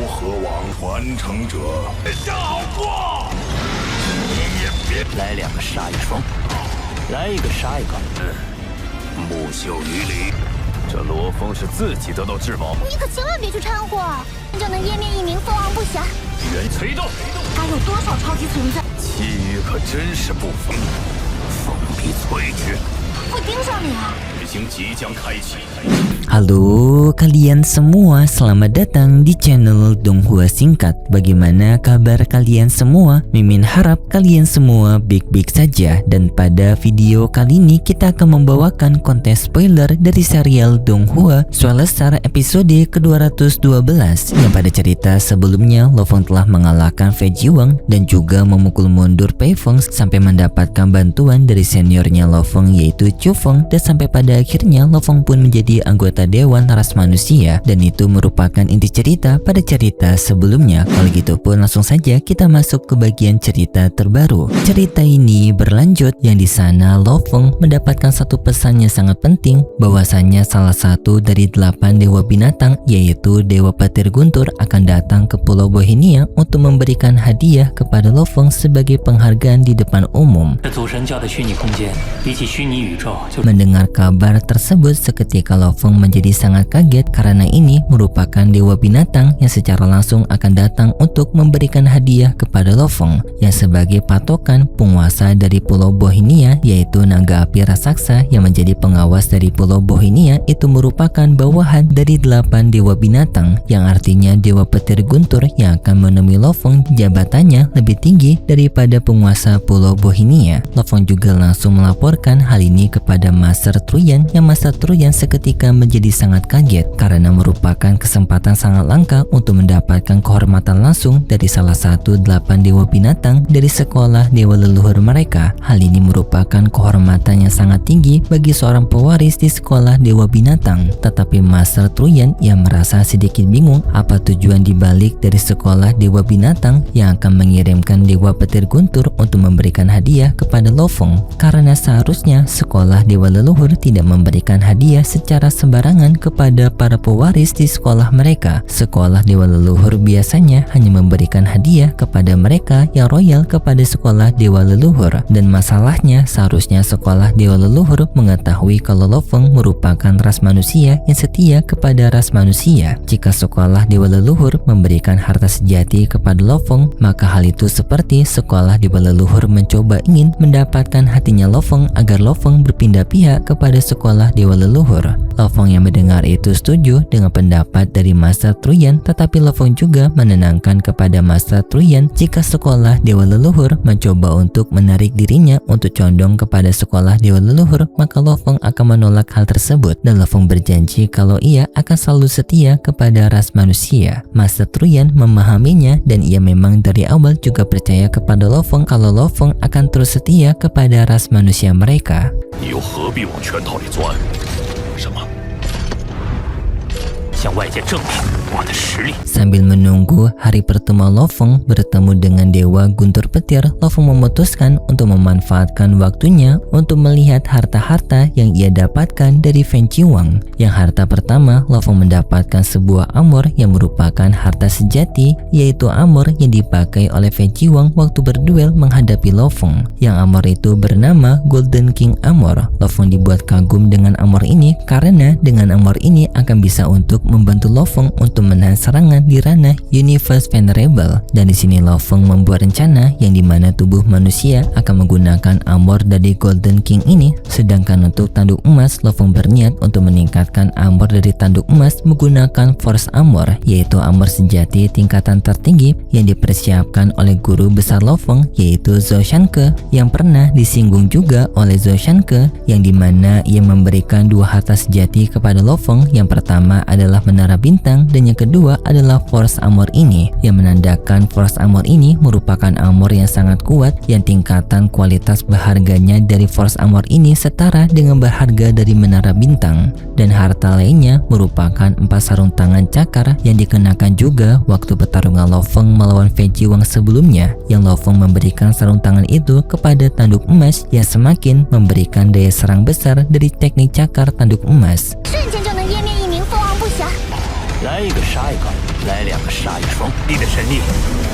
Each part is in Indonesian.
河王传承者，正好过。你也别来2个杀1双，来一个杀一个。木秀于林。这罗峰是自己得到至宝，你可千万别去掺和，就能湮灭一名凤凰不暇。原催动，还有多少超级存在？其余可真是不凡。风必摧之。会盯上你啊！旅行即将开启。Halo kalian semua, selamat datang di channel Donghua Singkat. Bagaimana kabar kalian semua? Mimin harap kalian semua baik-baik saja. Dan pada video kali ini kita akan membawakan konten spoiler dari serial Donghua Soulstar episode ke-212, yang pada cerita sebelumnya Lofeng telah mengalahkan Fei Jiwang dan juga memukul mundur Pei Feng sampai mendapatkan bantuan dari seniornya Lofeng yaitu Chu Feng, dan sampai pada akhirnya Lofeng pun menjadi anggota Dewan Ras Manusia, dan itu merupakan inti cerita pada cerita sebelumnya. Kalau gitu pun langsung saja kita masuk ke bagian cerita terbaru. Cerita ini berlanjut yang di sana Lofeng mendapatkan satu pesan yang sangat penting, bahwasannya salah satu dari 8 dewa binatang yaitu Dewa Petir Guntur akan datang ke Pulau Bohenia untuk memberikan hadiah kepada Lofeng sebagai penghargaan di depan umum. Mendengar kabar tersebut, seketika Lofeng menjadi sangat kaget karena ini merupakan dewa binatang yang secara langsung akan datang untuk memberikan hadiah kepada Lofeng yang sebagai patokan penguasa dari Pulau Bohenia yaitu naga api raksasa yang menjadi pengawas dari Pulau Bohenia itu merupakan bawahan dari 8 dewa binatang, yang artinya Dewa Petir Guntur yang akan menemui Lofeng jabatannya lebih tinggi daripada penguasa Pulau Bohenia. Lofeng juga langsung melaporkan hal ini kepada Master Truyan, yang Master Truyan seketika menjadi sangat kaget karena merupakan kesempatan sangat langka untuk mendapatkan kehormatan langsung dari salah satu 8 dewa binatang dari sekolah dewa leluhur mereka. Hal ini merupakan kehormatan yang sangat tinggi bagi seorang pewaris di sekolah dewa binatang. Tetapi Master Truyan yang merasa sedikit bingung apa tujuan dibalik dari sekolah dewa binatang yang akan mengirimkan Dewa Petir Guntur untuk memberikan hadiah kepada Lofeng, karena seharusnya sekolah dewa leluhur tidak memberikan hadiah secara sembarangan kepada para pewaris di sekolah mereka. Sekolah dewa leluhur biasanya hanya memberikan hadiah kepada mereka yang royal kepada sekolah dewa leluhur, dan masalahnya seharusnya sekolah dewa leluhur mengetahui kalau Lofeng merupakan ras manusia yang setia kepada ras manusia. Jika sekolah dewa leluhur memberikan harta sejati kepada Lofeng, maka hal itu seperti sekolah dewa leluhur mencoba ingin mendapatkan hatinya Lofeng agar Lofeng berpindah pihak kepada sekolah dewa leluhur. Lofeng yang mendengar itu setuju dengan pendapat dari Master Truyan, tetapi Lofeng juga menenangkan kepada Master Truyan jika sekolah dewa leluhur mencoba untuk menarik dirinya untuk condong kepada sekolah dewa leluhur, maka Lofeng akan menolak hal tersebut, dan Lofeng berjanji kalau ia akan selalu setia kepada ras manusia. Master Truyan memahaminya, dan ia memang dari awal juga percaya kepada Lofeng kalau Lofeng akan terus setia kepada ras manusia mereka. 你又何必往圈套里钻？什么？ 向外界证明我的实力。 Sambil menunggu hari pertemuan Lofeng bertemu dengan Dewa Guntur Petir, Lofeng memutuskan untuk memanfaatkan waktunya untuk melihat harta-harta yang ia dapatkan dari Fei Jiwang. Yang harta pertama, Lofeng mendapatkan sebuah armor yang merupakan harta sejati, yaitu armor yang dipakai oleh Fei Jiwang waktu berduel menghadapi Lofeng. Yang armor itu bernama Golden King Armor. Lofeng dibuat kagum dengan armor ini karena dengan armor ini akan bisa untuk membantu Lofeng untuk menahan serangan di ranah Universe Venerable. Dan di sini Lofeng membuat rencana yang dimana tubuh manusia akan menggunakan armor dari Golden King ini, sedangkan untuk tanduk emas Lofeng berniat untuk meningkatkan armor dari tanduk emas menggunakan Force Armor, yaitu armor sejati tingkatan tertinggi yang dipersiapkan oleh guru besar Lofeng yaitu Zhou Shanke, yang pernah disinggung juga oleh Zhou Shanke, yang dimana ia memberikan dua harta sejati kepada Lofeng. Yang pertama adalah menara bintang, dan yang kedua adalah Force Armor ini, yang menandakan Force Armor ini merupakan armor yang sangat kuat, yang tingkatan kualitas berharganya dari Force Armor ini setara dengan berharga dari menara bintang. Dan harta lainnya merupakan 4 sarung tangan cakar yang dikenakan juga waktu pertarungan Lofeng melawan Fei Jiwang sebelumnya, yang Lofeng memberikan sarung tangan itu kepada tanduk emas yang semakin memberikan daya serang besar dari teknik cakar tanduk emas. 瞬间就能湮灭一名凤凰不暇。来一个杀一个。来2个杀一双，你的神力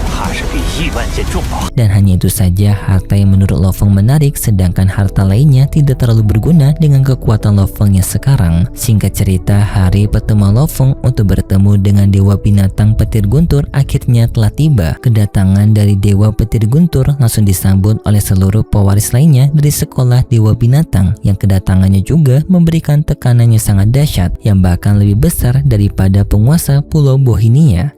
怕是比1万件重吧？ Dan hanya itu saja harta yang menurut Lo Feng menarik, sedangkan harta lainnya tidak terlalu berguna dengan kekuatan Lo Feng yang sekarang. Singkat cerita, hari pertemuan Lo Feng untuk bertemu dengan Dewa Binatang Petir Guntur akhirnya telah tiba. Kedatangan dari Dewa Petir Guntur langsung disambut oleh seluruh pewaris lainnya dari sekolah Dewa Binatang, yang kedatangannya juga memberikan tekanan yang sangat dahsyat, yang bahkan lebih besar daripada penguasa Pulau Bohinia.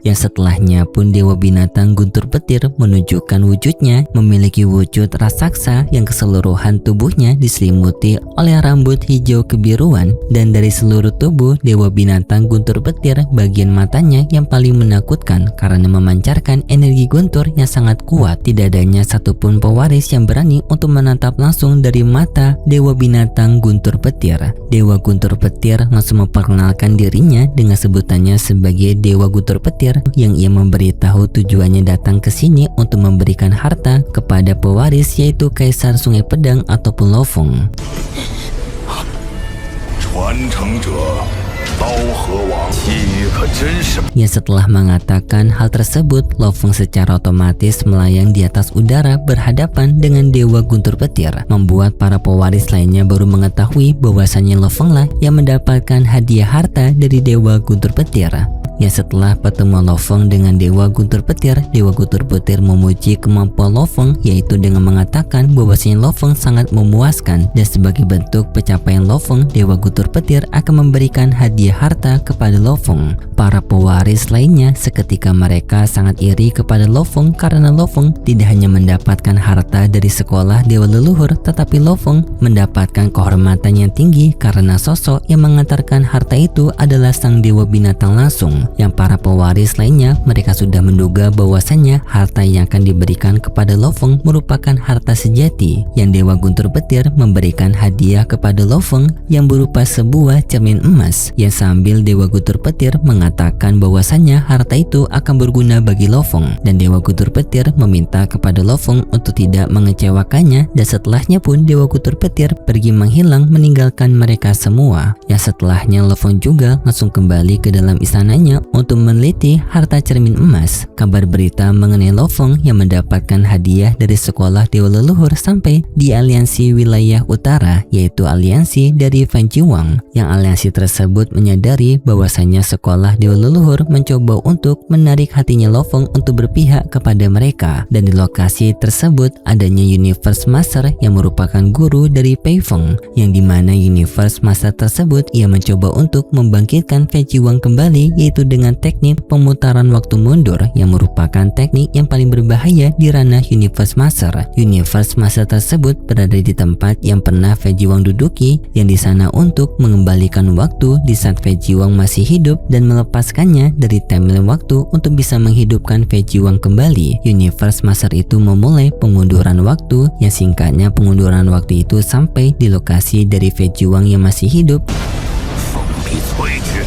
Yang setelahnya pun Dewa Binatang Guntur Petir menunjukkan wujudnya, memiliki wujud raksasa yang keseluruhan tubuhnya diselimuti oleh rambut hijau kebiruan, dan dari seluruh tubuh Dewa Binatang Guntur Petir, bagian matanya yang paling menakutkan karena memancarkan energi guntur yang sangat kuat. Tidak adanya satupun pewaris yang berani untuk menatap langsung dari mata Dewa Binatang Guntur Petir. Dewa Guntur Petir langsung memperkenalkan dirinya dengan sebutannya sebagai Dewa Guntur Petir, yang ia memberitahu tujuannya datang ke sini untuk memberikan harta kepada pewaris, yaitu Kaisar Sungai Pedang ataupun Lo Feng. 传承者刀河王，地狱可真是 Yang setelah mengatakan hal tersebut, Lo Feng secara otomatis melayang di atas udara berhadapan dengan Dewa Guntur Petir, membuat para pewaris lainnya baru mengetahui bahwasannya Lo Feng lah yang mendapatkan hadiah harta dari Dewa Guntur Petir. Yang setelah pertemuan Lo Feng dengan Dewa Guntur Petir, Dewa Guntur Petir memuji kemampuan Lo Feng, yaitu dengan mengatakan bahwasanya Lo Feng sangat memuaskan, dan sebagai bentuk pencapaian Lo Feng, Dewa Guntur Petir akan memberikan hadiah harta kepada Lo Feng. Para pewaris lainnya seketika mereka sangat iri kepada Lo Feng karena Lo Feng tidak hanya mendapatkan harta dari sekolah Dewa Leluhur, tetapi Lo Feng mendapatkan kehormatan yang tinggi karena sosok yang mengantarkan harta itu adalah sang Dewa Binatang langsung. Yang para pewaris lainnya, mereka sudah menduga bahwasannya harta yang akan diberikan kepada Lo Feng merupakan harta sejati, yang Dewa Guntur Petir memberikan hadiah kepada Lo Feng yang berupa sebuah cermin emas, yang sambil Dewa Guntur Petir mengatakan bahwasannya harta itu akan berguna bagi Lo Feng, dan Dewa Guntur Petir meminta kepada Lo Feng untuk tidak mengecewakannya, dan setelahnya pun Dewa Guntur Petir pergi menghilang meninggalkan mereka semua. Yang setelahnya Lo Feng juga langsung kembali ke dalam istananya untuk meneliti harta cermin emas. Kabar berita mengenai Lo Feng yang mendapatkan hadiah dari sekolah Dewa Leluhur sampai di aliansi wilayah utara, yaitu aliansi dari Fan Jiwang. Yang aliansi tersebut menyadari bahwasanya sekolah Dewa Leluhur mencoba untuk menarik hatinya Lo Feng untuk berpihak kepada mereka, dan di lokasi tersebut adanya Universe Master yang merupakan guru dari Pei Feng, yang dimana Universe Master tersebut ia mencoba untuk membangkitkan Fan Jiwang kembali, yaitu dengan teknik pemutaran waktu mundur, yang merupakan teknik yang paling berbahaya di ranah Universe Master. Universe Master tersebut berada di tempat yang pernah Fan Jiwang duduki, yang di sana untuk mengembalikan waktu di saat Fan Jiwang masih hidup dan melepaskannya dari timeline waktu untuk bisa menghidupkan Fan Jiwang kembali. Universe Master itu memulai pengunduran waktu, yang singkatnya pengunduran waktu itu sampai di lokasi dari Fan Jiwang yang masih hidup. 风必摧之，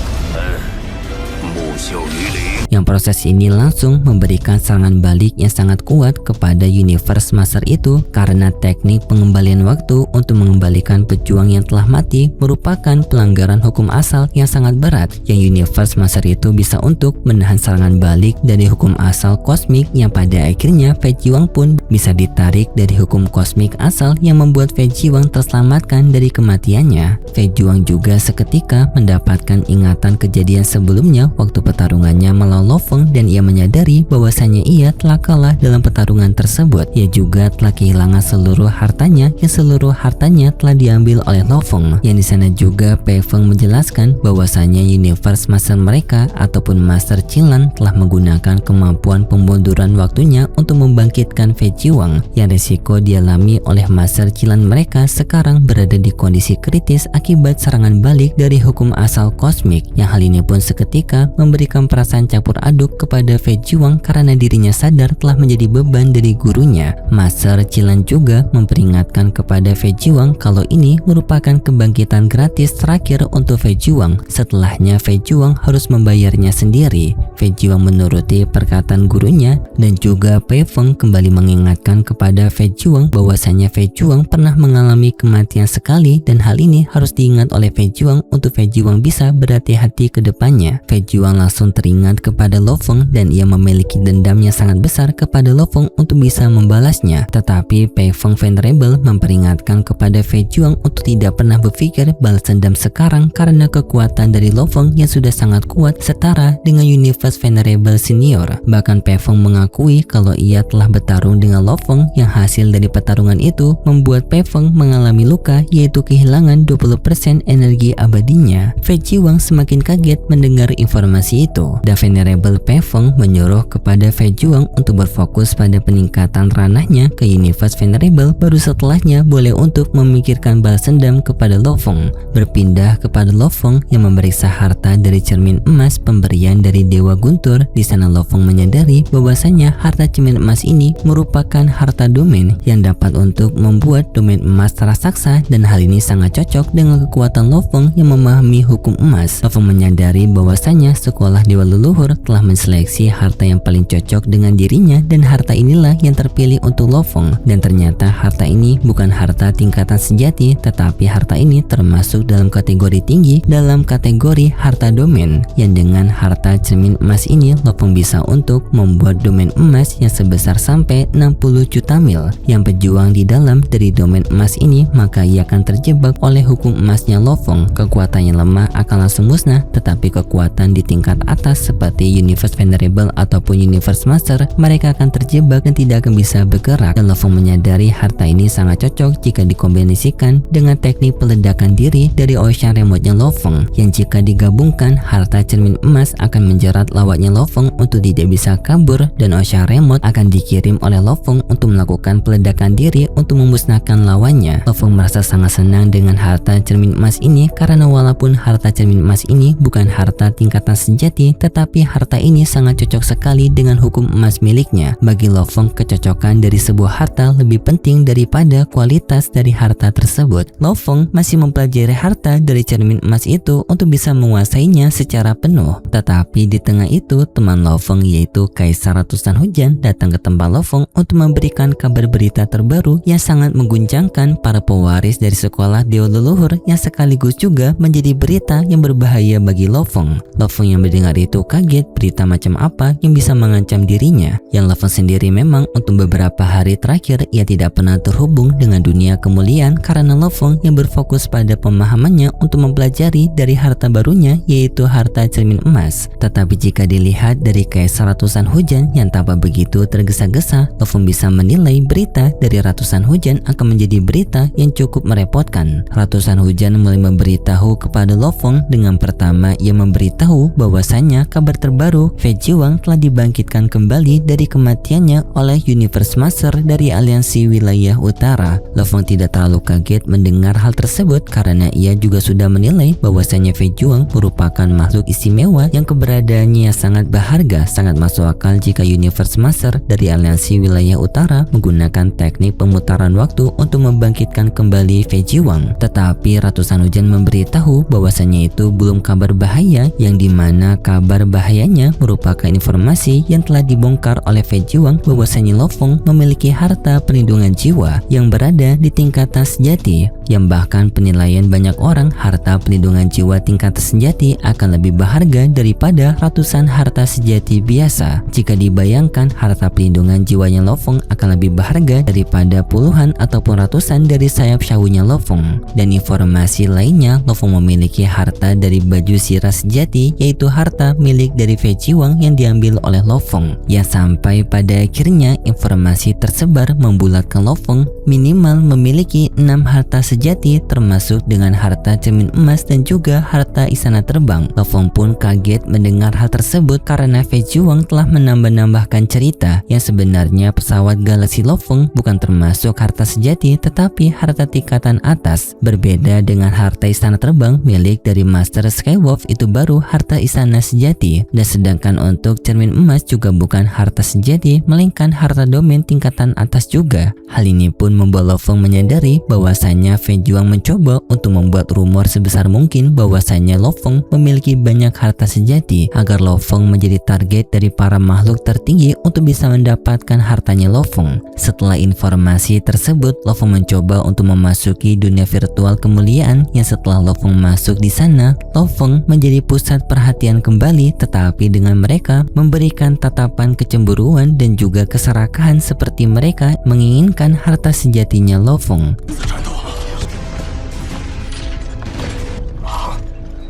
木秀于林。 Yang proses ini langsung memberikan serangan balik yang sangat kuat kepada Universe Master itu, karena teknik pengembalian waktu untuk mengembalikan pejuang yang telah mati merupakan pelanggaran hukum asal yang sangat berat, yang Universe Master itu bisa untuk menahan serangan balik dari hukum asal kosmik, yang pada akhirnya Fan Jiwang pun bisa ditarik dari hukum kosmik asal yang membuat Fan Jiwang terselamatkan dari kematiannya. Fan Jiwang juga seketika mendapatkan ingatan kejadian sebelumnya waktu pertarungannya melawan Lo Feng, dan ia menyadari bahwasannya ia telah kalah dalam pertarungan tersebut. Ia juga telah kehilangan seluruh hartanya, yang seluruh hartanya telah diambil oleh Lo Feng. Yang di sana juga Pei Feng menjelaskan bahwasannya Universe Master mereka ataupun Master Qilan telah menggunakan kemampuan pemunduran waktunya untuk membangkitkan Fan Jiwang, yang resiko dialami oleh Master Qilan mereka sekarang berada di kondisi kritis akibat serangan balik dari hukum asal kosmik, yang hal ini pun seketika memberikan perasaan campur campur aduk kepada Fei Zhiwang karena dirinya sadar telah menjadi beban dari gurunya. Master Cilan juga memperingatkan kepada Fei Zhiwang kalau ini merupakan kebangkitan gratis terakhir untuk Fei Zhiwang. Setelahnya Fei Zhiwang harus membayarnya sendiri. Fei Zhiwang menuruti perkataan gurunya dan juga Pei Feng kembali mengingatkan kepada Fei Zhiwang bahwasanya Fei Zhiwang pernah mengalami kematian sekali dan hal ini harus diingat oleh Fei Zhiwang untuk Fei Zhiwang bisa berhati-hati ke depannya. Fei Zhiwang langsung teringat kepada Lo Feng dan ia memiliki dendam yang sangat besar kepada Lo Feng untuk bisa membalasnya. Tetapi Pei Feng Venerable memperingatkan kepada Fei Zhiwang untuk tidak pernah berpikir balas dendam sekarang karena kekuatan dari Lo Feng yang sudah sangat kuat setara dengan Universe Venerable Senior. Bahkan Pei Feng mengakui kalau ia telah bertarung dengan Lo Feng yang hasil dari pertarungan itu membuat Pei Feng mengalami luka yaitu kehilangan 20% energi abadinya. Fei Zhiwang semakin kaget mendengar informasi itu dan Venerable Pei Feng menyuruh kepada Fei Zhiwang untuk berfokus pada peningkatan ranahnya ke Universe Venerable, baru setelahnya boleh untuk memikirkan balas dendam kepada Lo Feng. Berpindah kepada Lo Feng yang memeriksa harta dari cermin emas pemberian dari Dewa Guntur. Di sana Lo Feng menyadari bahwasanya harta cermin emas ini merupakan harta domain yang dapat untuk membuat domain emas raksasa dan hal ini sangat cocok dengan kekuatan Lo Feng yang memahami hukum emas. Lo Feng menyadari bahwasanya sekolah Dewa Leluhur telah menseleksi harta yang paling cocok dengan dirinya dan harta inilah yang terpilih untuk Lo Feng. Dan ternyata harta ini bukan harta tingkatan sejati, tetapi harta ini termasuk dalam kategori tinggi dalam kategori harta domain, yang dengan harta cermin emas ini Lo Feng bisa untuk membuat domain emas yang sebesar sampai 60 juta mil. Yang berjuang di dalam dari domain emas ini maka ia akan terjebak oleh hukum emasnya Lo Feng. Kekuatan yang lemah akan langsung musnah, tetapi kekuatan di tingkat atas seperti Universe Venerable ataupun Universe Master mereka akan terjebak dan tidak akan bisa bergerak. Dan Lo Feng menyadari harta ini sangat cocok jika dikombinasikan dengan teknik peledakan diri dari Ocean Remote-nya Lo Feng, yang jika digabungkan harta cermin emas akan menjerat lawaknya Lo Feng untuk tidak bisa kabur dan Ocean Remote akan dikirim oleh Lo Feng untuk melakukan peledakan diri untuk memusnahkan lawannya. Lo Feng merasa sangat senang dengan harta cermin emas ini karena walaupun harta cermin emas ini bukan harta tingkatan sejati, tetapi harta ini sangat cocok sekali dengan hukum emas miliknya. Bagi Lo Feng, kecocokan dari sebuah harta lebih penting daripada kualitas dari harta tersebut. Lo Feng masih mempelajari harta dari cermin emas itu untuk bisa menguasainya secara penuh. Tetapi di tengah itu teman Lo Feng yaitu Kaisar Ratusan Hujan datang ke tempat Lo Feng untuk memberikan kabar berita terbaru yang sangat mengguncangkan para pewaris dari sekolah Dewa Leluhur yang sekaligus juga menjadi berita yang berbahaya bagi Lo Feng. Lo Feng yang mendengar itu kaget, berita macam apa yang bisa mengancam dirinya. Yang Lo Feng sendiri memang untuk beberapa hari terakhir ia tidak pernah terhubung dengan dunia kemuliaan karena Lo Feng yang berfokus pada pemahamannya untuk mempelajari dari harta barunya yaitu harta cermin emas. Tetapi jika dilihat dari Kaisar Ratusan Hujan yang tampak begitu tergesa-gesa, Lo Feng bisa menilai berita dari Ratusan Hujan akan menjadi berita yang cukup merepotkan. Ratusan Hujan mulai memberitahu kepada Lo Feng dengan pertama ia memberitahu bahwasanya kabar terbaru Fei Zhiwang telah dibangkitkan kembali dari kematiannya oleh Universe Master dari aliansi wilayah utara. Lo Feng tidak terlalu kaget mendengar hal tersebut karena ia juga sudah menilai bahwasanya Fei Zhiwang merupakan makhluk istimewa yang keberadaannya sangat berharga. Sangat masuk akal jika Universe Master dari aliansi wilayah utara menggunakan teknik pemutaran waktu untuk membangkitkan kembali Fei Zhiwang. Tetapi Ratusan Hujan memberitahu bahwasanya itu belum kabar bahaya, yang dimana kabar bahayanya merupakan informasi yang telah dibongkar oleh Fei Zhiwang bahwasanya Lo Feng memiliki harta perlindungan jiwa yang berada di tingkatan sejati, yang bahkan penilaian banyak orang harta perlindungan jiwa tingkatan sejati akan lebih berharga daripada ratusan harta sejati biasa. Jika dibayangkan harta perlindungan jiwanya Lo Feng akan lebih berharga daripada puluhan ataupun ratusan dari sayap syawunya Lo Feng. Dan informasi lainnya, Lo Feng memiliki harta dari baju sirah sejati yaitu harta milik dari Fei Zhiwang yang diambil oleh Lo Feng, yang sampai pada akhirnya informasi tersebar membulatkan Lo Feng minimal memiliki 6 harta sejati sejati termasuk dengan harta cermin emas dan juga harta istana terbang. Lo Fong pun kaget mendengar hal tersebut karena Fei Zhiwang telah menambahkan cerita yang sebenarnya pesawat Galaxy Lo Fong bukan termasuk harta sejati tetapi harta tingkatan atas. Berbeda dengan harta istana terbang milik dari Master Skywolf, itu baru harta istana sejati. Dan sedangkan untuk cermin emas juga bukan harta sejati melainkan harta domain tingkatan atas juga. Hal ini pun membuat Lo Fong menyadari bahwasanya Fei Zhiwang mencoba untuk membuat rumor sebesar mungkin bahwasanya Lo Fong memiliki banyak harta sejati agar Lo Fong menjadi target dari para makhluk tertinggi untuk bisa mendapatkan hartanya Lo Fong. Setelah informasi tersebut, Lo Fong mencoba untuk memasuki dunia virtual kemuliaan yang setelah Lo Fong masuk di sana, Lo Fong menjadi pusat perhatian kembali, tetapi dengan mereka memberikan tatapan kecemburuan dan juga keserakahan seperti mereka menginginkan harta sejatinya Lo Fong.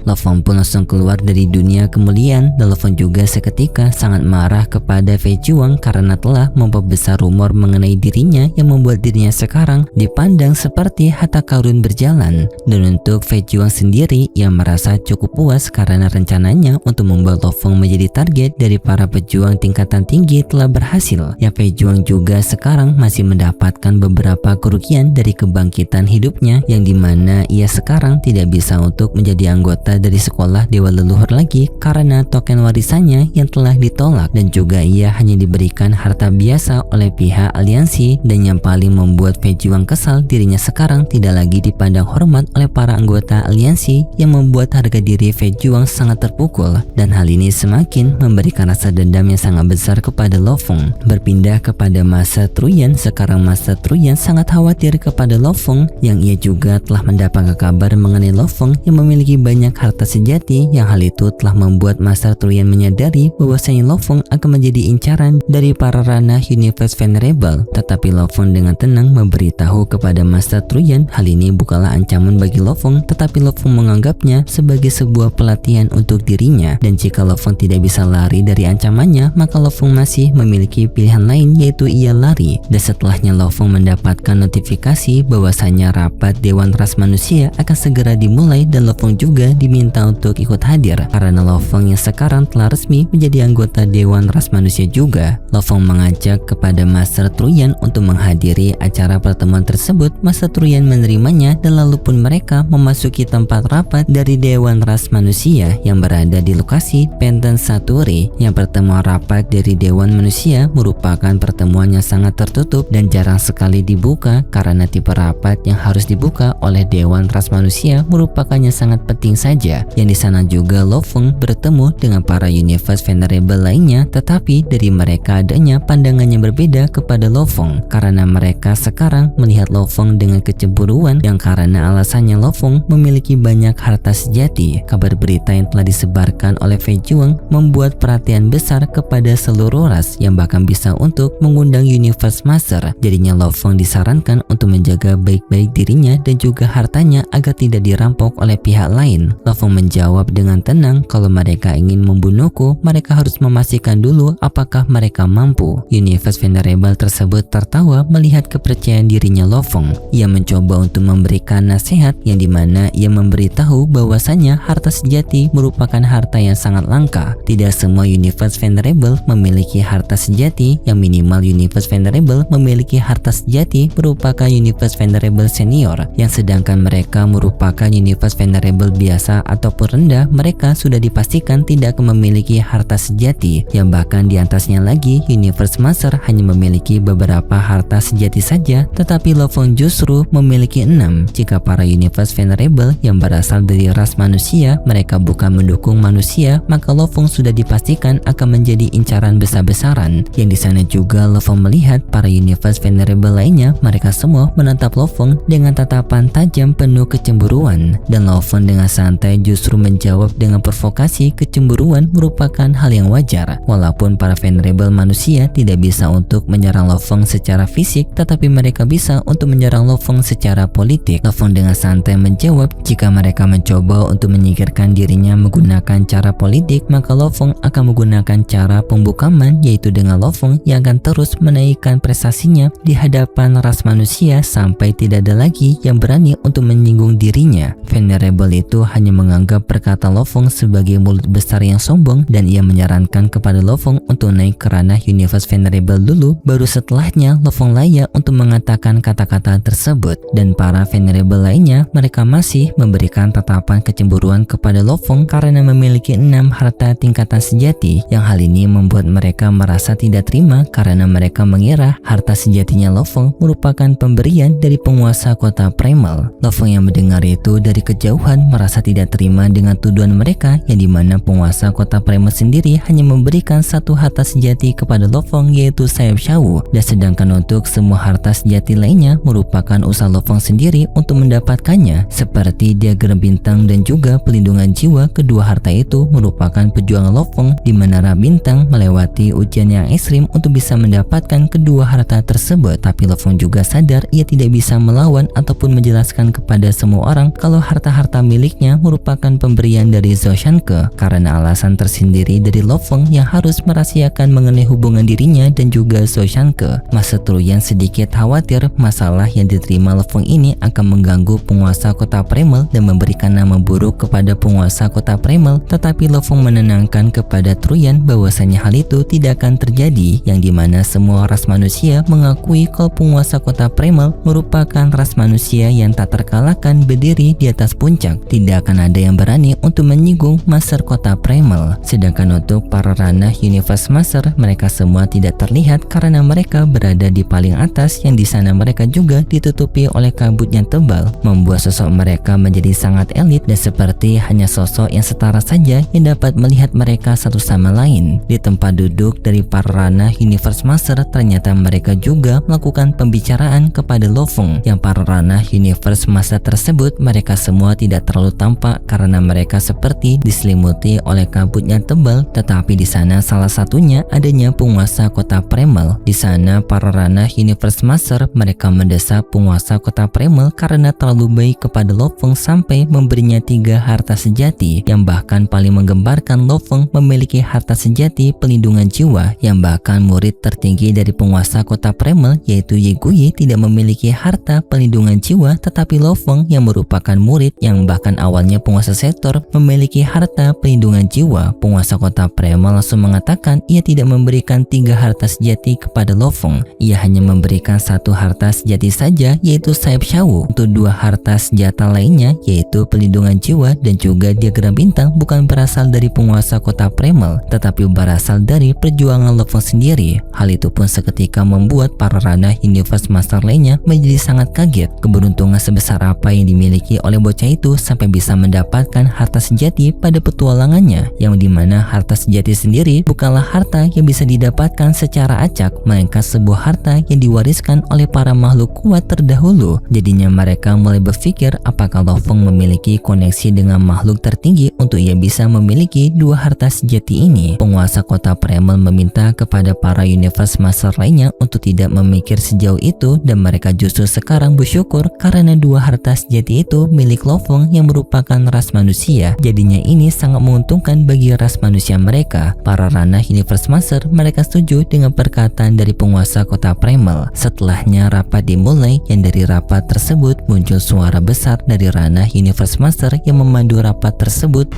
Lo Fong pun langsung keluar dari dunia kemuliaan dan Lo Fong juga seketika sangat marah kepada Fei Zhiwang karena telah memperbesar rumor mengenai dirinya yang membuat dirinya sekarang dipandang seperti harta karun berjalan. Dan untuk Fei Zhiwang sendiri, ia merasa cukup puas karena rencananya untuk membuat Lo Fong menjadi target dari para pejuang tingkatan tinggi telah berhasil. Ya, Fei Zhiwang juga sekarang masih mendapatkan beberapa kerugian dari kebangkitan hidupnya yang dimana ia sekarang tidak bisa untuk menjadi anggota dari sekolah Dewa Leluhur lagi karena token warisannya yang telah ditolak, dan juga ia hanya diberikan harta biasa oleh pihak aliansi. Dan yang paling membuat Fei Zhiwang kesal, dirinya sekarang tidak lagi dipandang hormat oleh para anggota aliansi yang membuat harga diri Fei Zhiwang sangat terpukul, dan hal ini semakin memberikan rasa dendam yang sangat besar kepada Lo Fong. Berpindah kepada Master Truyan, sekarang Master Truyan sangat khawatir kepada Lo Fong yang ia juga telah mendapatkan kabar mengenai Lo Fong yang memiliki banyak harta sejati, yang hal itu telah membuat Master Truyan menyadari bahwasanya Lo Fong akan menjadi incaran dari para ranah Universe Venerable. Tetapi Lo Fong dengan tenang memberitahu kepada Master Truyan hal ini bukanlah ancaman bagi Lo Fong, tetapi Lo Fong menganggapnya sebagai sebuah pelatihan untuk dirinya, dan jika Lo Fong tidak bisa lari dari ancamannya maka Lo Fong masih memiliki pilihan lain, yaitu ia lari. Dan setelahnya Lo Fong mendapatkan notifikasi bahwasanya rapat Dewan Ras Manusia akan segera dimulai, dan Lo Fong juga diminta untuk ikut hadir karena Lo Fong yang sekarang telah resmi menjadi anggota Dewan Ras Manusia juga. Lo Fong mengajak kepada Master Truyan untuk menghadiri acara pertemuan tersebut. Master Truyan menerimanya dan lalu pun mereka memasuki tempat rapat dari Dewan Ras Manusia yang berada di lokasi Penten Saturi. Yang pertemuan rapat dari Dewan Manusia merupakan pertemuan yang sangat tertutup dan jarang sekali dibuka karena tipe rapat yang harus dibuka oleh Dewan Ras Manusia merupakan yang sangat penting saja. Yang di sana juga Lo Fong bertemu dengan para Universe Venerable lainnya, tetapi dari mereka adanya pandangan yang berbeda kepada Lo Fong karena mereka sekarang melihat Lo Fong dengan kecemburuan yang karena alasannya Lo Fong memiliki banyak harta sejati. Kabar berita yang telah disebarkan oleh Fei Zhiwang membuat perhatian besar kepada seluruh ras yang bahkan bisa untuk mengundang Universe Master. Jadinya Lo Fong disarankan untuk menjaga baik-baik dirinya dan juga hartanya agar tidak dirampok oleh pihak lain. Lo Fong menjawab dengan tenang, kalau mereka ingin membunuhku, mereka harus memastikan dulu apakah mereka mampu. Universe Venerable tersebut tertawa melihat kepercayaan dirinya Lo Fong. Ia mencoba untuk memberikan nasihat yang dimana ia memberitahu bahwasanya harta sejati merupakan harta yang sangat langka. Tidak semua Universe Venerable memiliki harta sejati, yang minimal Universe Venerable memiliki harta sejati merupakan Universe Venerable Senior, yang sedangkan mereka merupakan Universe Venerable biasa ataupun rendah, mereka sudah dipastikan tidak akan memiliki harta sejati, yang bahkan di atasnya lagi Universe Master hanya memiliki beberapa harta sejati saja, tetapi Lo Fong justru memiliki 6. Jika para Universe Venerable yang berasal dari ras manusia mereka bukan mendukung manusia, maka Lo Fong sudah dipastikan akan menjadi incaran besar-besaran. Yang di sana juga Lo Fong melihat para Universe Venerable lainnya, mereka semua menatap Lo Fong dengan tatapan tajam penuh kecemburuan, dan Lo Fong dengan santai santai justru menjawab dengan provokasi kecemburuan merupakan hal yang wajar. Walaupun para venerable manusia tidak bisa untuk menyerang Lo Feng secara fisik, tetapi mereka bisa untuk menyerang Lo Feng secara politik. Lo Feng dengan santai menjawab, jika mereka mencoba untuk menyingkirkan dirinya menggunakan cara politik, maka Lo Feng akan menggunakan cara pembukaman, yaitu dengan Lo Feng yang akan terus menaikkan prestasinya di hadapan ras manusia sampai tidak ada lagi yang berani untuk menyinggung dirinya. Venerable itu hanya menganggap perkataan Lo Feng sebagai mulut besar yang sombong, dan ia menyarankan kepada Lo Feng untuk naik ke ranah Universe Venerable dulu, baru setelahnya Lo Feng layak untuk mengatakan kata-kata tersebut. Dan para Venerable lainnya, mereka masih memberikan tatapan kecemburuan kepada Lo Feng karena memiliki 6 harta tingkatan sejati, yang hal ini membuat mereka merasa tidak terima karena mereka mengira harta sejatinya Lo Feng merupakan pemberian dari penguasa kota Primal. Lo Feng yang mendengar itu dari kejauhan merasa tidak terima dengan tuduhan mereka, yang dimana penguasa kota Primal sendiri hanya memberikan satu harta sejati kepada Lo Feng, yaitu sayap Shao, dan sedangkan untuk semua harta sejati lainnya merupakan usaha Lo Feng sendiri untuk mendapatkannya, seperti diagram bintang dan juga pelindungan jiwa. Kedua harta itu merupakan perjuangan Lo Feng, di mana Ra Bintang melewati ujian yang ekstrim untuk bisa mendapatkan kedua harta tersebut. Tapi Lo Feng juga sadar ia tidak bisa melawan ataupun menjelaskan kepada semua orang kalau harta-harta miliknya merupakan pemberian dari Zhou Shanke, karena alasan tersendiri dari Lo Feng yang harus merahasiakan mengenai hubungan dirinya dan juga Zhou Shanke. Master Truyan sedikit khawatir masalah yang diterima Lo Feng ini akan mengganggu penguasa kota Primal dan memberikan nama buruk kepada penguasa kota Primal, tetapi Lo Feng menenangkan kepada Truyan bahwasanya hal itu tidak akan terjadi, yang dimana semua ras manusia mengakui kalau penguasa kota Primal merupakan ras manusia yang tak terkalahkan berdiri di atas puncak. Tidak akan ada yang berani untuk menyinggung Master kota Primal. Sedangkan untuk para ranah Universe Master, mereka semua tidak terlihat karena mereka berada di paling atas, yang di sana mereka juga ditutupi oleh kabut yang tebal, membuat sosok mereka menjadi sangat elit dan seperti hanya sosok yang setara saja yang dapat melihat mereka satu sama lain. Di tempat duduk dari para ranah Universe Master, ternyata mereka juga melakukan pembicaraan kepada Lo Feng. Yang para ranah Universe Master tersebut, mereka semua tidak terlalu tampak karena mereka seperti diselimuti oleh kabut yang tebal, tetapi di sana salah satunya adanya penguasa kota Primal. Di sana para ranah Universe Master mereka mendesak penguasa kota Primal karena terlalu baik kepada Lo Feng sampai memberinya 3 harta sejati, yang bahkan paling menggembarkan Lo Feng memiliki harta sejati pelindungan jiwa, yang bahkan murid tertinggi dari penguasa kota Primal yaitu Ye Guyi tidak memiliki harta pelindungan jiwa, tetapi Lo Feng yang merupakan murid yang bahkan awalnya penguasa sektor memiliki harta pelindungan jiwa. Penguasa kota Primal langsung mengatakan ia tidak memberikan 3 harta sejati kepada Lo Feng, ia hanya memberikan 1 harta sejati saja, yaitu sayap Shao. Untuk 2 harta senjata lainnya yaitu pelindungan jiwa dan juga diagram bintang bukan berasal dari penguasa kota Primal, tetapi berasal dari perjuangan Lo Feng sendiri. Hal itu pun seketika membuat para ranah Universe Master lainnya menjadi sangat kaget. Keberuntungan sebesar apa yang dimiliki oleh bocah itu sampai bisa mendapatkan harta sejati pada petualangannya, yang dimana harta sejati sendiri bukanlah harta yang bisa didapatkan secara acak, melainkan sebuah harta yang diwariskan oleh para makhluk kuat terdahulu. Jadinya mereka mulai berpikir apakah Lo Feng memiliki koneksi dengan makhluk tertinggi untuk ia bisa memiliki 2 harta sejati ini. Penguasa kota Primal meminta kepada para Universe Master lainnya untuk tidak memikir sejauh itu, dan mereka justru sekarang bersyukur karena 2 harta sejati itu milik Lo Feng yang merupakan ras manusia. Jadinya ini sangat menguntungkan bagi ras manusia mereka. Para ranah Universe Master mereka setuju dengan perkataan dari penguasa kota Primal. Setelahnya rapat dimulai, yang dari rapat tersebut muncul suara besar dari ranah Universe Master yang memandu rapat tersebut.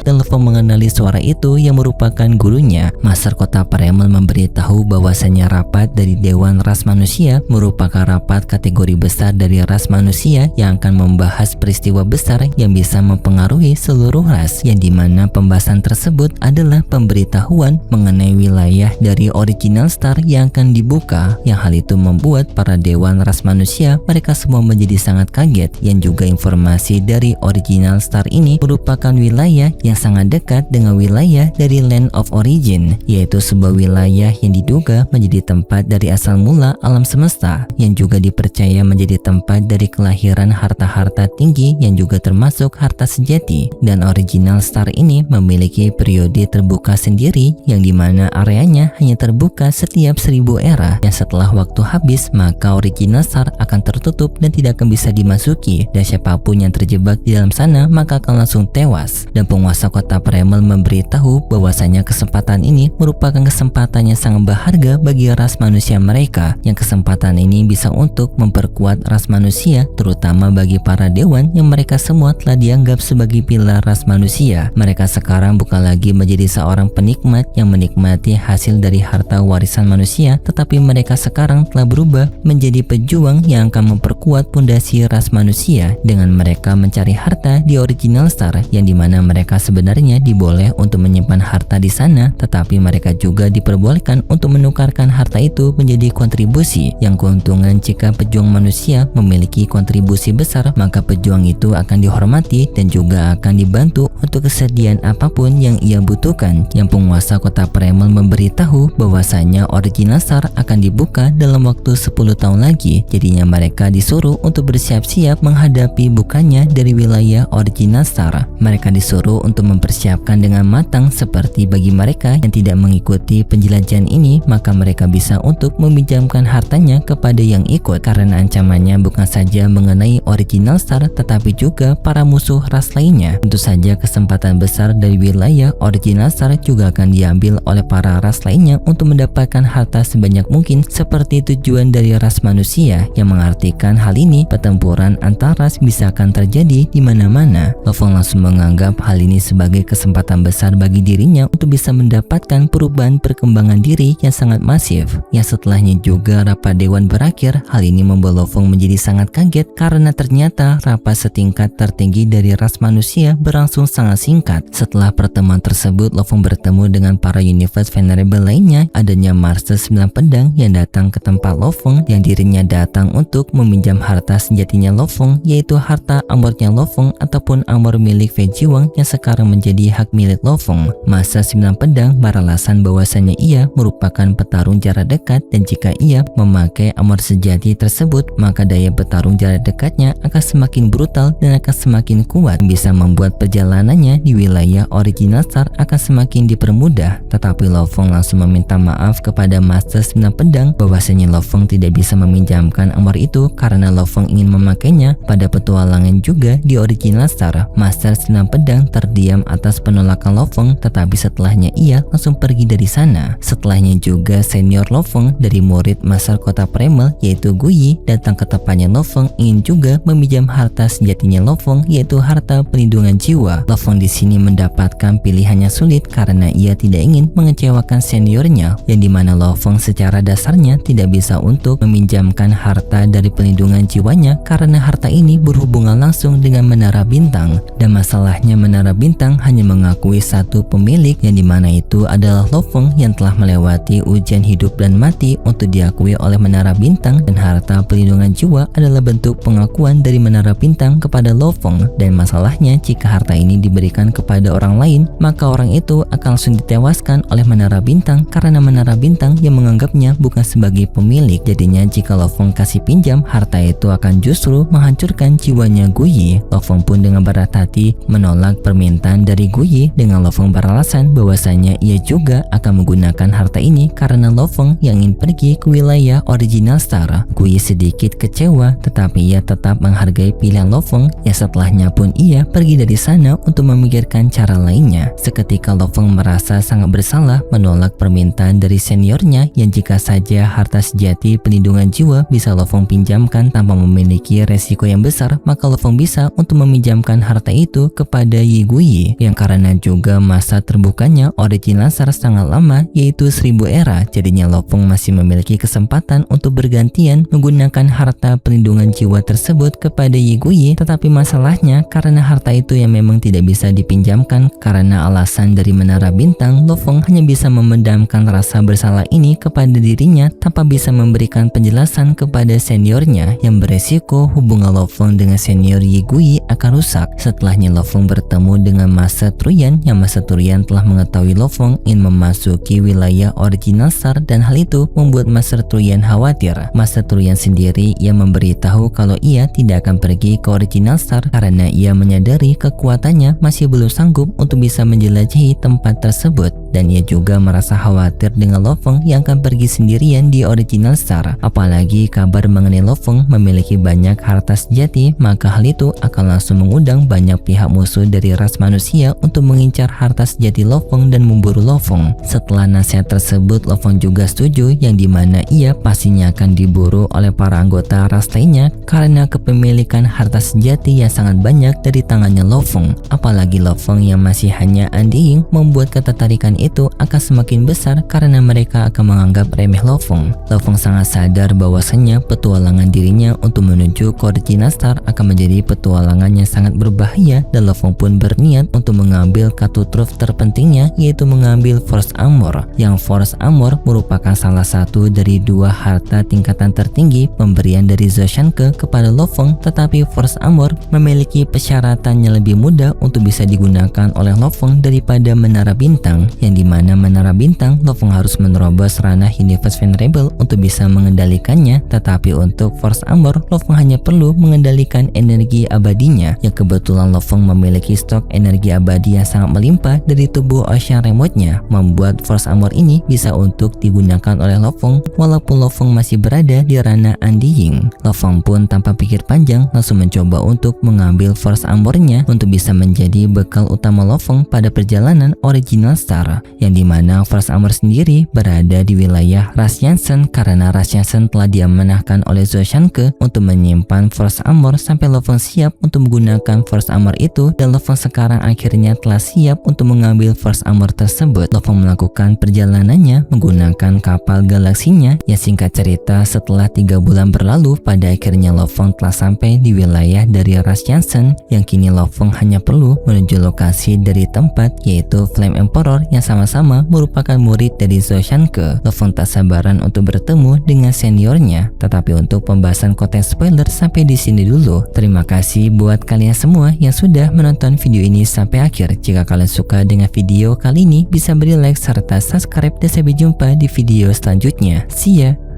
Dan Lo Feng mengenali suara itu yang merupakan gurunya. Master kota Primal memberitahu bahwasanya rapat dari Dewan Ras Manusia merupakan rapat kategori besar dari ras manusia yang akan membahas peristiwa besar yang bisa mempengaruhi seluruh ras, yang dimana pembahasan tersebut adalah pemberitahuan mengenai wilayah dari Original Star yang akan dibuka. Yang hal itu membuat para Dewan Ras Manusia mereka semua menjadi sangat kaget, yang juga informasi dari Original Star ini merupakan wilayah yang yang sangat dekat dengan wilayah dari Land of Origin, yaitu sebuah wilayah yang diduga menjadi tempat dari asal mula alam semesta, yang juga dipercaya menjadi tempat dari kelahiran harta-harta tinggi yang juga termasuk harta sejati. Dan Original Star ini memiliki periode terbuka sendiri, yang dimana areanya hanya terbuka setiap 1000 era, yang setelah waktu habis maka Original Star akan tertutup dan tidak akan bisa dimasuki, dan siapapun yang terjebak di dalam sana maka akan langsung tewas. Dan penguasa kota Primal memberitahu bahwasanya kesempatan ini merupakan kesempatan yang sangat berharga bagi ras manusia mereka, yang kesempatan ini bisa untuk memperkuat ras manusia, terutama bagi para dewan yang mereka semua telah dianggap sebagai pilar ras manusia. Mereka sekarang bukan lagi menjadi seorang penikmat yang menikmati hasil dari harta warisan manusia, tetapi mereka sekarang telah berubah menjadi pejuang yang akan memperkuat pondasi ras manusia dengan mereka mencari harta di Original Star, yang dimana mereka sebenarnya diboleh untuk menyimpan harta di sana, tetapi mereka juga diperbolehkan untuk menukarkan harta itu menjadi kontribusi, yang keuntungan jika pejuang manusia memiliki kontribusi besar maka pejuang itu akan dihormati dan juga akan dibantu untuk kesediaan apapun yang ia butuhkan. Yang penguasa kota Primal memberitahu bahwasanya Original Star akan dibuka dalam waktu 10 tahun lagi, jadinya mereka disuruh untuk bersiap-siap menghadapi bukanya dari wilayah Original Star. Mereka disuruh untuk mempersiapkan dengan matang, seperti bagi mereka yang tidak mengikuti penjelajahan ini maka mereka bisa untuk meminjamkan hartanya kepada yang ikut, karena ancamannya bukan saja mengenai Original Star tetapi juga para musuh ras lainnya. Tentu saja kesempatan besar dari wilayah Original Star juga akan diambil oleh para ras lainnya untuk mendapatkan harta sebanyak mungkin, seperti tujuan dari ras manusia, yang mengartikan hal ini pertempuran antar ras bisa akan terjadi di mana-mana. Lo Fong langsung menganggap hal ini sebagai kesempatan besar bagi dirinya untuk bisa mendapatkan perubahan perkembangan diri yang sangat masif. Yang setelahnya juga rapat dewan berakhir, hal ini membuat Lo Fong menjadi sangat kaget karena ternyata rapat setingkat tertinggi dari ras manusia berlangsung sangat singkat. Setelah pertemuan tersebut, Lo Fong bertemu dengan para Universe Venerable lainnya. Adanya Master 9 Pedang yang datang ke tempat Lo Fong, yang dirinya datang untuk meminjam harta sejatinya Lo Fong, yaitu harta armornya Lo Fong ataupun armor milik Fei Jiwang yang sekarang menjadi hak milik Lo Fong. Master 9 Pedang beralasan bahwasanya ia merupakan petarung jarak dekat, dan jika ia memakai armor sejati tersebut maka daya bertarung jarak dekatnya akan semakin brutal dan akan semakin kuat, bisa membuat perjalanannya di wilayah Original Star akan semakin dipermudah. Tetapi Lo Fong langsung meminta maaf kepada Master 9 Pedang bahwasanya Lo Fong tidak bisa meminjamkan armor itu karena Lo Fong ingin memakainya pada petualangan juga di Original Star. Master 9 Pedang terdiam atas penolakan Lo Fong, tetapi setelahnya ia langsung pergi dari sana. Setelahnya juga senior Lo Fong dari murid Master Kota Primal yaitu Guyi datang ke tempatnya Lo Fong, ingin juga meminjam harta sejatinya Lo Fong, yaitu harta pelindungan jiwa. Lo Fong di sini mendapatkan pilihannya sulit karena ia tidak ingin mengecewakan seniornya, yang dimana Lo Fong secara dasarnya tidak bisa untuk meminjamkan harta dari pelindungan jiwanya karena harta ini berhubungan langsung dengan Menara Bintang, dan masalahnya Menara Bintang hanya mengakui satu pemilik, yang dimana itu adalah Lo Fong yang telah melewati ujian hidup dan mati untuk diakui oleh Menara Bintang, dan harta pelindungan jiwa adalah bentuk pengakuan dari Menara Bintang kepada Lo Fong. Dan masalahnya jika harta ini diberikan kepada orang lain maka orang itu akan langsung ditewaskan oleh Menara Bintang karena Menara Bintang yang menganggapnya bukan sebagai pemilik. Jadinya jika Lo Fong kasih pinjam, harta itu akan justru menghancurkan jiwanya Guyi. Lo Fong pun dengan berat hati menolak permintaan dari Guyi dengan Lo Fong beralasan bahwasanya ia juga akan menggunakan harta ini karena Lo Fong yang ingin pergi ke wilayah Original Star. Guyi sedikit kecewa, tetapi ia tetap menghargai pilihan Lo Fong, yang setelahnya pun ia pergi dari sana untuk memikirkan cara lainnya. Seketika Lo Fong merasa sangat bersalah menolak permintaan dari seniornya, yang jika saja harta sejati pelindungan jiwa bisa Lo Fong pinjamkan tanpa memiliki resiko yang besar, maka Lo Fong bisa untuk meminjamkan harta itu kepada Yi Guyi, yang karena juga masa terbukanya Original Star sangat lama yaitu 1000 era, jadinya Lo Fong masih memiliki kesempatan untuk bergantian menggunakan harta pelindungan jiwa tersebut kepada Yi Guyi. Tetapi masalahnya karena harta itu yang memang tidak bisa dipinjamkan karena alasan dari Menara Bintang, Lo Fong hanya bisa memendamkan rasa bersalah ini kepada dirinya tanpa bisa memberikan penjelasan kepada seniornya, yang beresiko hubungan Lo Fong dengan senior Yi Guyi akan rusak. Setelahnya Lo Fong bertemu dengan dengan Master Truyan, yang Master Truyan telah mengetahui Lo Fong ingin memasuki wilayah original Star, dan hal itu membuat Master Truyan khawatir. Master Truyan sendiri yang memberitahu kalau ia tidak akan pergi ke original Star karena ia menyadari kekuatannya masih belum sanggup untuk bisa menjelajahi tempat tersebut, dan ia juga merasa khawatir dengan Lo Fong yang akan pergi sendirian di original Star. Apalagi kabar mengenai Lo Fong memiliki banyak harta sejati, maka hal itu akan langsung mengundang banyak pihak musuh dari ras manusia untuk mengincar harta sejati Lo Fong dan memburu Lo Fong. Setelah nasihat tersebut, Lo Fong juga setuju, yang dimana ia pastinya akan diburu oleh para anggota ras lainnya karena kepemilikan harta sejati yang sangat banyak dari tangannya Lo Fong. Apalagi Lo Fong yang masih hanya Undying membuat ketertarikan itu akan semakin besar karena mereka akan menganggap remeh Lo Fong. Lo Fong sangat sadar bahwasanya petualangan dirinya untuk menuju ke original Star akan menjadi petualangan yang sangat berbahaya, dan Lo Fong pun berniat untuk mengambil kartu truf terpentingnya, yaitu mengambil Force Armor, yang Force Armor merupakan salah satu dari dua harta tingkatan tertinggi pemberian dari Zoshanke kepada Lo Fong. Tetapi Force Armor memiliki persyaratan yang lebih mudah untuk bisa digunakan oleh Lo Fong daripada Menara Bintang, yang dimana Menara Bintang Lo Fong harus menerobos ranah Universe Venerable untuk bisa mengendalikannya. Tetapi untuk Force Armor, Lo Fong hanya perlu mengendalikan energi abadinya, yang kebetulan Lo Fong memiliki stok energi abadi yang sangat melimpah dari tubuh Ocean Remote-nya, membuat Force Armor ini bisa untuk digunakan oleh Lo Fong walaupun Lo Fong masih berada di ranah Undying. Lo Fong pun tanpa pikir panjang langsung mencoba untuk mengambil Force Armor-nya untuk bisa menjadi bekal utama Lo Fong pada perjalanan original Star, yang dimana Force Armor sendiri berada di wilayah ras Yansen karena ras Yansen telah diamanahkan oleh Zoshanke untuk menyimpan Force Armor sampai Lo Fong siap untuk menggunakan Force Armor itu, dan Lo Fong sekarang akhirnya telah siap untuk mengambil Force Armor tersebut. Lo Fong melakukan perjalanannya menggunakan kapal galaksinya, yang singkat cerita setelah 3 bulan berlalu, pada akhirnya Lo Fong telah sampai di wilayah dari ras Yansen, yang kini Lo Fong hanya perlu menuju lokasi dari tempat, yaitu Flame Emperor yang sama-sama merupakan murid dari Zoshanke. Lo Fong tak sabaran untuk bertemu dengan seniornya. Tetapi untuk pembahasan konten spoiler sampai di sini dulu. Terima kasih buat kalian semua yang sudah menonton video ini sampai akhir. Jika kalian suka dengan video kali ini, bisa beri like serta subscribe, dan sampai jumpa di video selanjutnya. See ya!